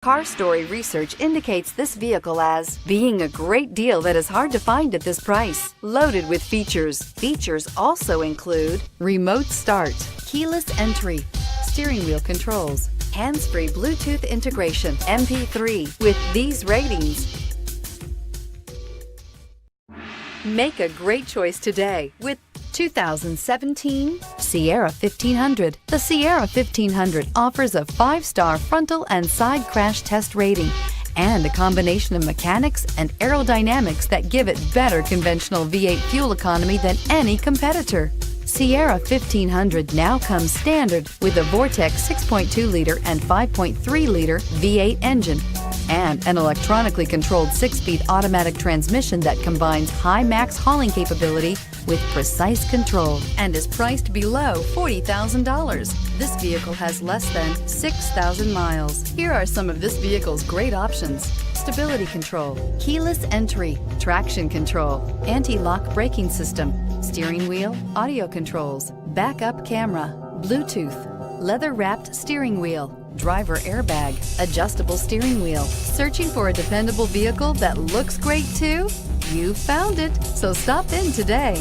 Car Story research indicates this vehicle as being a great deal that is hard to find at this price. Loaded with features. Features also include remote start, keyless entry, steering wheel controls, hands-free Bluetooth integration, MP3. With these ratings, make a great choice today with 2017 Sierra 1500. The Sierra 1500 offers a 5-star frontal and side crash test rating and a combination of mechanics and aerodynamics that give it better conventional V8 fuel economy than any competitor. Sierra 1500 now comes standard with a Vortec 6.2-liter and 5.3-liter V8 engine and an electronically controlled 6-speed automatic transmission that combines high max hauling capability with precise control and is priced below $40,000. This vehicle has less than 6,000 miles. Here are some of this vehicle's great options: stability control, keyless entry, traction control, anti-lock braking system, steering wheel audio controls, backup camera, Bluetooth, leather-wrapped steering wheel, driver airbag, adjustable steering wheel. Searching for a dependable vehicle that looks great too? You found it, so stop in today.